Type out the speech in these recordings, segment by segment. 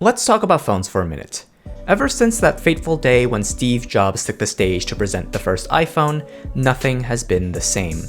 Let's talk about phones for a minute. Ever since that fateful day when Steve Jobs took the stage to present the first iPhone, nothing has been the same.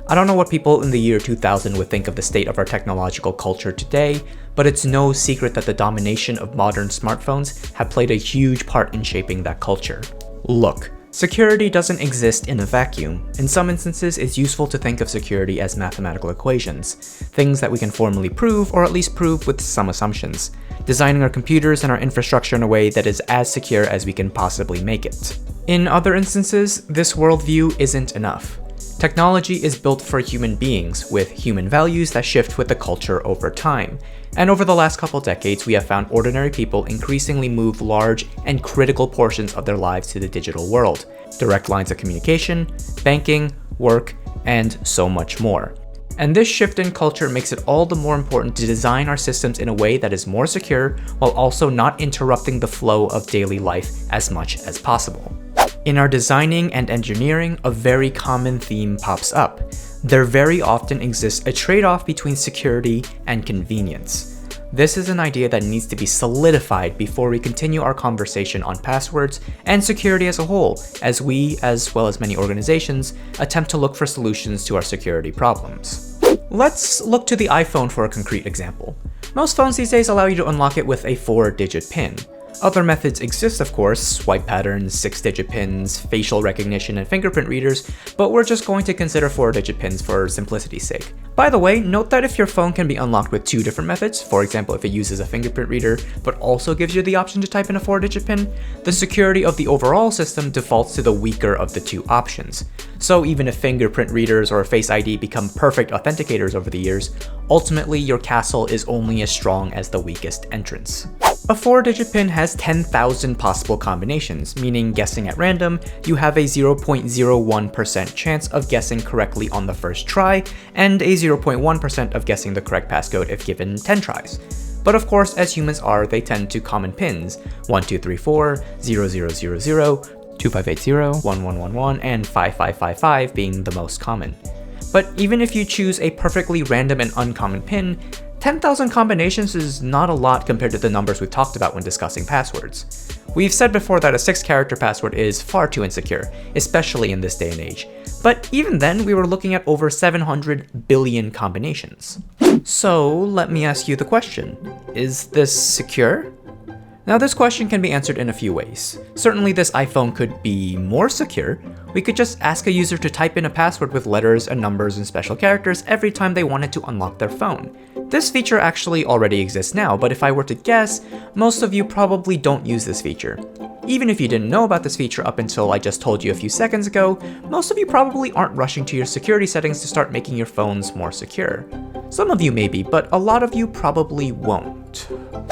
I don't know what people in the year 2000 would think of the state of our technological culture today, but it's no secret that the domination of modern smartphones have played a huge part in shaping that culture. Look, security doesn't exist in a vacuum. In some instances, it's useful to think of security as mathematical equations, things that we can formally prove, or at least prove with some assumptions, designing our computers and our infrastructure in a way that is as secure as we can possibly make it. In other instances, this worldview isn't enough. Technology is built for human beings, with human values that shift with the culture over time. And over the last couple decades, we have found ordinary people increasingly move large and critical portions of their lives to the digital world. Direct lines of communication, banking, work, and so much more. And this shift in culture makes it all the more important to design our systems in a way that is more secure, while also not interrupting the flow of daily life as much as possible. In our designing and engineering, a very common theme pops up. There very often exists a trade-off between security and convenience. This is an idea that needs to be solidified before we continue our conversation on passwords and security as a whole, as we, as well as many organizations, attempt to look for solutions to our security problems. Let's look to the iPhone for a concrete example. Most phones these days allow you to unlock it with a 4-digit PIN. Other methods exist, of course, swipe patterns, 6-digit pins, facial recognition, and fingerprint readers, but we're just going to consider 4-digit pins for simplicity's sake. By the way, note that if your phone can be unlocked with 2 different methods, for example if it uses a fingerprint reader but also gives you the option to type in a 4-digit pin, the security of the overall system defaults to the weaker of the 2 options. So even if fingerprint readers or Face ID become perfect authenticators over the years, ultimately your castle is only as strong as the weakest entrance. A 4-digit PIN has 10,000 possible combinations, meaning guessing at random, you have a 0.01% chance of guessing correctly on the first try, and a 0.1% of guessing the correct passcode if given 10 tries. But of course, as humans are, they tend to common pins, 1234, 0000, 2580, 1111, and 5555 being the most common. But even if you choose a perfectly random and uncommon PIN, 10,000 combinations is not a lot compared to the numbers we've talked about when discussing passwords. We've said before that a 6-character password is far too insecure, especially in this day and age. But even then, we were looking at over 700 billion combinations. So let me ask you the question, is this secure? Now this question can be answered in a few ways. Certainly this iPhone could be more secure. We could just ask a user to type in a password with letters and numbers and special characters every time they wanted to unlock their phone. This feature actually already exists now, but if I were to guess, most of you probably don't use this feature. Even if you didn't know about this feature up until I just told you a few seconds ago, most of you probably aren't rushing to your security settings to start making your phones more secure. Some of you maybe, but a lot of you probably won't.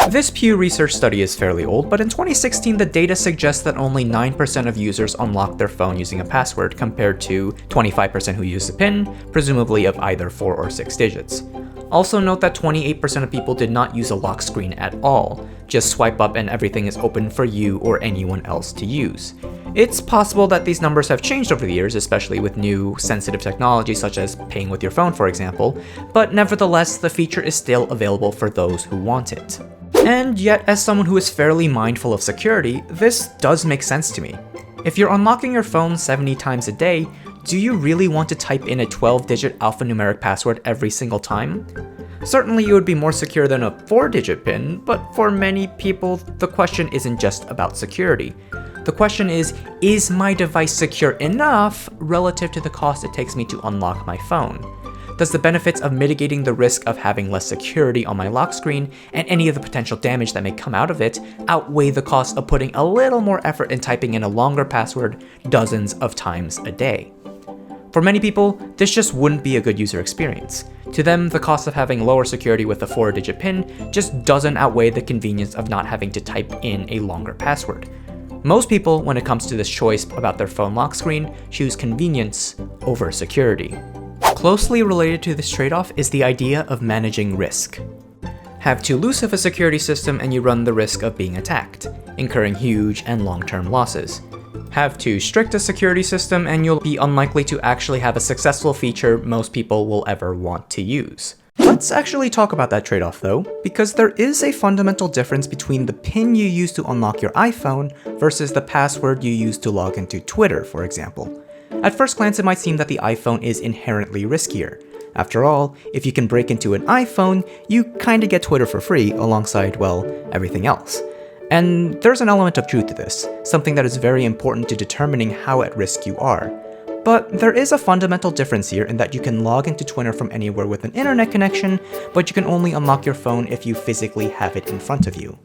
This Pew Research study is fairly old, but in 2016 the data suggests that only 9% of users unlock their phone using a password compared to 25% who use a PIN, presumably of either 4 or 6 digits. Also note that 28% of people did not use a lock screen at all, just swipe up and everything is open for you or anyone else to use. It's possible that these numbers have changed over the years, especially with new sensitive technology such as paying with your phone for example, but nevertheless the feature is still available for those who want it. And yet, as someone who is fairly mindful of security, this does make sense to me. If you're unlocking your phone 70 times a day, do you really want to type in a 12-digit alphanumeric password every single time? Certainly it would be more secure than a 4-digit PIN, but for many people, the question isn't just about security. The question is my device secure enough relative to the cost it takes me to unlock my phone? Does the benefits of mitigating the risk of having less security on my lock screen and any of the potential damage that may come out of it outweigh the cost of putting a little more effort in typing in a longer password dozens of times a day? For many people, this just wouldn't be a good user experience. To them, the cost of having lower security with a 4-digit PIN just doesn't outweigh the convenience of not having to type in a longer password. Most people, when it comes to this choice about their phone lock screen, choose convenience over security. Closely related to this trade-off is the idea of managing risk. Have too loose of a security system and you run the risk of being attacked, incurring huge and long-term losses. Have too strict a security system and you'll be unlikely to actually have a successful feature most people will ever want to use. Let's Let's actually talk about that trade-off though, because there is a fundamental difference between the PIN you use to unlock your iPhone versus the password you use to log into Twitter, for example. At first glance, it might seem that the iPhone is inherently riskier. After all, if you can break into an iPhone, you kinda get Twitter for free alongside, well, everything else. And there's an element of truth to this, something that is very important to determining how at risk you are. But there is a fundamental difference here in that you can log into Twitter from anywhere with an internet connection, but you can only unlock your phone if you physically have it in front of you.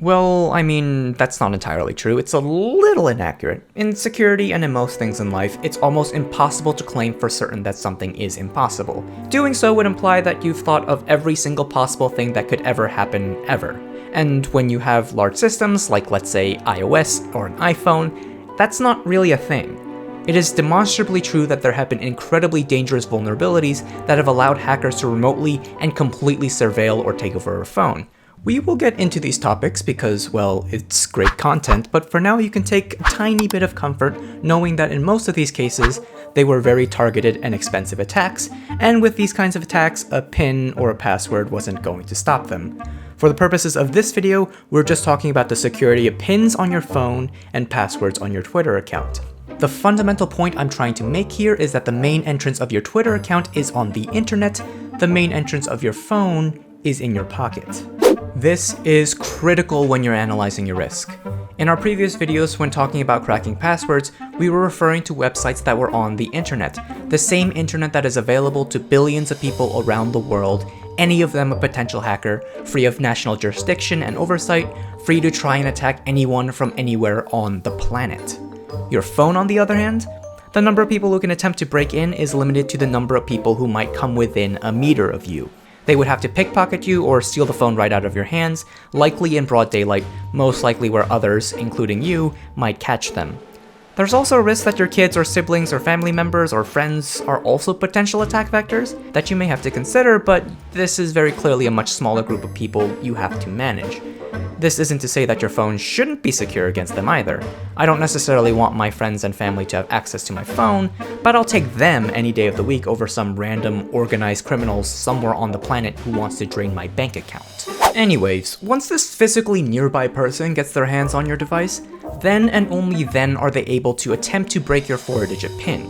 Well, I mean, that's not entirely true. It's a little inaccurate. In security and in most things in life, it's almost impossible to claim for certain that something is impossible. Doing so would imply that you've thought of every single possible thing that could ever happen, ever. And when you have large systems, like let's say iOS or an iPhone, that's not really a thing. It is demonstrably true that there have been incredibly dangerous vulnerabilities that have allowed hackers to remotely and completely surveil or take over a phone. We will get into these topics because, well, it's great content, but for now you can take a tiny bit of comfort knowing that in most of these cases, they were very targeted and expensive attacks, and with these kinds of attacks, a PIN or a password wasn't going to stop them. For the purposes of this video, we're just talking about the security of PINs on your phone and passwords on your Twitter account. The fundamental point I'm trying to make here is that the main entrance of your Twitter account is on the internet, the main entrance of your phone is in your pocket. This is critical when you're analyzing your risk. In our previous videos when talking about cracking passwords, we were referring to websites that were on the internet, the same internet that is available to billions of people around the world, any of them a potential hacker, free of national jurisdiction and oversight, free to try and attack anyone from anywhere on the planet. Your phone, on the other hand, the number of people who can attempt to break in is limited to the number of people who might come within a meter of you. They would have to pickpocket you or steal the phone right out of your hands, likely in broad daylight, most likely where others, including you, might catch them. There's also a risk that your kids or siblings or family members or friends are also potential attack vectors that you may have to consider, but this is very clearly a much smaller group of people you have to manage. This isn't to say that your phone shouldn't be secure against them either. I don't necessarily want my friends and family to have access to my phone, but I'll take them any day of the week over some random organized criminals somewhere on the planet who wants to drain my bank account. Anyways, once this physically nearby person gets their hands on your device, then and only then are they able to attempt to break your 4-digit PIN.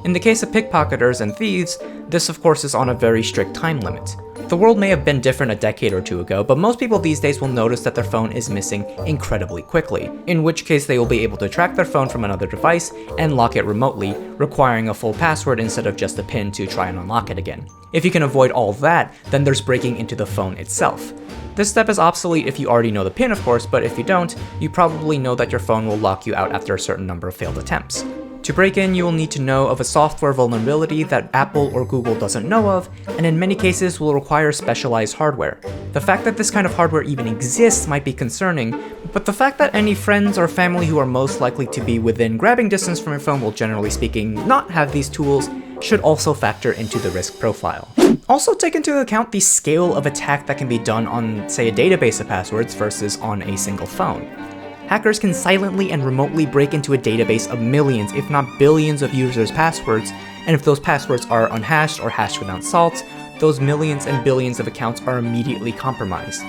In the case of pickpocketers and thieves, this of course is on a very strict time limit. The world may have been different a decade or two ago, but most people these days will notice that their phone is missing incredibly quickly, in which case they will be able to track their phone from another device and lock it remotely, requiring a full password instead of just a PIN to try and unlock it again. If you can avoid all that, then there's breaking into the phone itself. This step is obsolete if you already know the PIN, of course, but if you don't, you probably know that your phone will lock you out after a certain number of failed attempts. To break in, you will need to know of a software vulnerability that Apple or Google doesn't know of, and in many cases will require specialized hardware. The fact that this kind of hardware even exists might be concerning, but the fact that any friends or family who are most likely to be within grabbing distance from your phone will, generally speaking, not have these tools should also factor into the risk profile. Also take into account the scale of attack that can be done on, say, a database of passwords versus on a single phone. Hackers can silently and remotely break into a database of millions, if not billions of users' passwords, and if those passwords are unhashed or hashed without salt, those millions and billions of accounts are immediately compromised.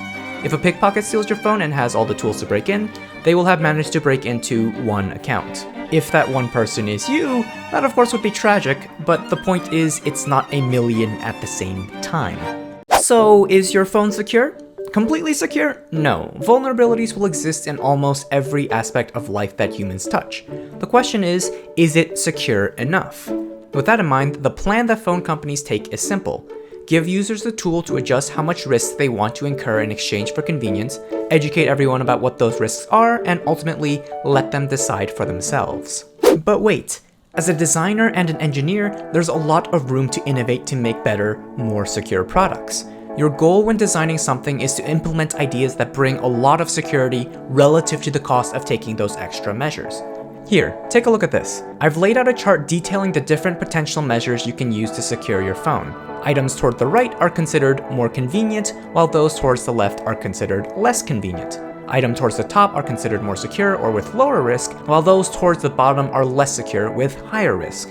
If a pickpocket steals your phone and has all the tools to break in, they will have managed to break into one account. If that one person is you, that of course would be tragic, but the point is it's not a million at the same time. So is your phone secure? Completely secure? No. Vulnerabilities will exist in almost every aspect of life that humans touch. The question is it secure enough? With that in mind, the plan that phone companies take is simple. Give users the tool to adjust how much risk they want to incur in exchange for convenience, educate everyone about what those risks are, and ultimately let them decide for themselves. But wait, as a designer and an engineer, there's a lot of room to innovate to make better, more secure products. Your goal when designing something is to implement ideas that bring a lot of security relative to the cost of taking those extra measures. Here, take a look at this. I've laid out a chart detailing the different potential measures you can use to secure your phone. Items toward the right are considered more convenient, while those towards the left are considered less convenient. Items towards the top are considered more secure or with lower risk, while those towards the bottom are less secure with higher risk.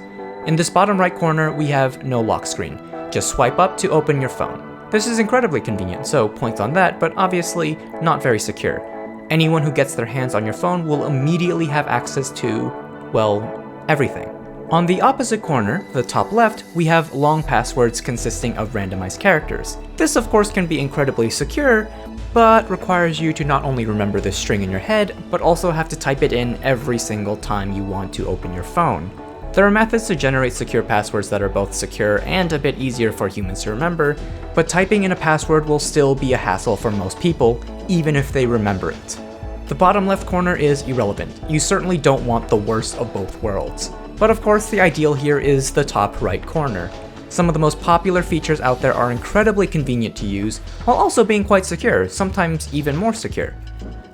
In this bottom right corner, we have no lock screen. Just swipe up to open your phone. This is incredibly convenient, so points on that, but obviously not very secure. Anyone who gets their hands on your phone will immediately have access to, well, everything. On the opposite corner, the top left, we have long passwords consisting of randomized characters. This of course can be incredibly secure, but requires you to not only remember the string in your head, but also have to type it in every single time you want to open your phone. There are methods to generate secure passwords that are both secure and a bit easier for humans to remember, but typing in a password will still be a hassle for most people, even if they remember it. The bottom left corner is irrelevant. You certainly don't want the worst of both worlds. But of course, the ideal here is the top right corner. Some of the most popular features out there are incredibly convenient to use, while also being quite secure, sometimes even more secure.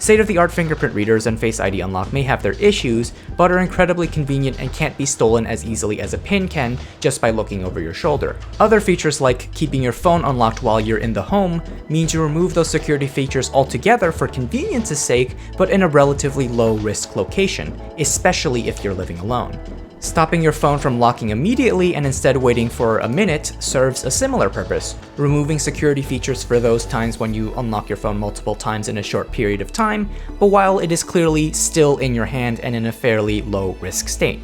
State-of-the-art fingerprint readers and Face ID unlock may have their issues, but are incredibly convenient and can't be stolen as easily as a pin can just by looking over your shoulder. Other features like keeping your phone unlocked while you're in the home means you remove those security features altogether for convenience's sake, but in a relatively low-risk location, especially if you're living alone. Stopping your phone from locking immediately and instead waiting for a minute serves a similar purpose, removing security features for those times when you unlock your phone multiple times in a short period of time, but while it is clearly still in your hand and in a fairly low-risk state.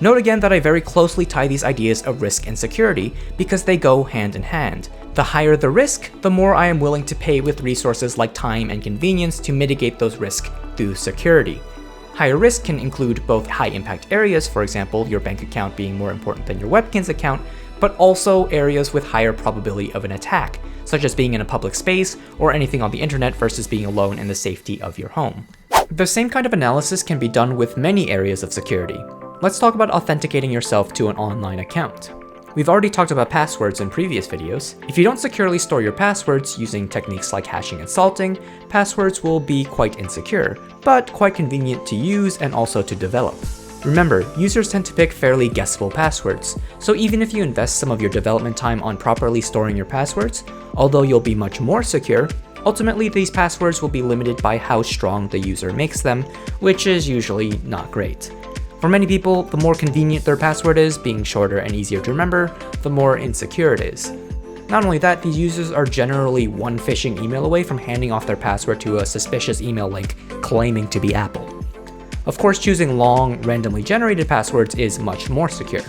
Note again that I very closely tie these ideas of risk and security because they go hand in hand. The higher the risk, the more I am willing to pay with resources like time and convenience to mitigate those risks through security. Higher risk can include both high-impact areas, for example, your bank account being more important than your webkin's account, but also areas with higher probability of an attack, such as being in a public space or anything on the internet versus being alone in the safety of your home. The same kind of analysis can be done with many areas of security. Let's talk about authenticating yourself to an online account. We've already talked about passwords in previous videos. If you don't securely store your passwords using techniques like hashing and salting, passwords will be quite insecure, but quite convenient to use and also to develop. Remember, users tend to pick fairly guessable passwords, so even if you invest some of your development time on properly storing your passwords, although you'll be much more secure, ultimately these passwords will be limited by how strong the user makes them, which is usually not great. For many people, the more convenient their password is, being shorter and easier to remember, the more insecure it is. Not only that, these users are generally one phishing email away from handing off their password to a suspicious email link claiming to be Apple. Of course, choosing long, randomly generated passwords is much more secure.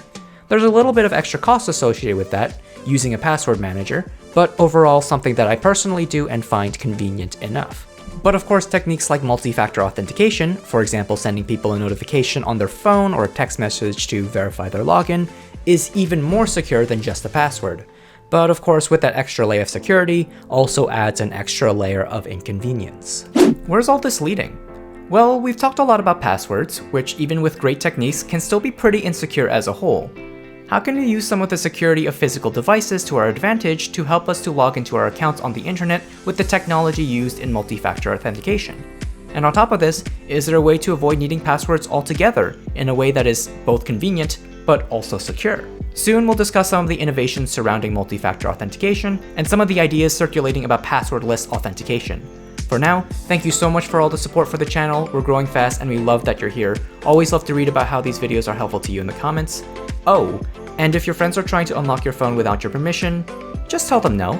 There's a little bit of extra cost associated with that, using a password manager, but overall something that I personally do and find convenient enough. But of course, techniques like multi-factor authentication, for example sending people a notification on their phone or a text message to verify their login, is even more secure than just a password. But of course, with that extra layer of security, also adds an extra layer of inconvenience. Where's all this leading? Well, we've talked a lot about passwords, which even with great techniques can still be pretty insecure as a whole. How can we use some of the security of physical devices to our advantage to help us to log into our accounts on the internet with the technology used in multi-factor authentication? And on top of this, is there a way to avoid needing passwords altogether in a way that is both convenient but also secure? Soon we'll discuss some of the innovations surrounding multi-factor authentication and some of the ideas circulating about passwordless authentication. For now, thank you so much for all the support for the channel. We're growing fast and we love that you're here. Always love to read about how these videos are helpful to you in the comments. Oh, and if your friends are trying to unlock your phone without your permission, just tell them no.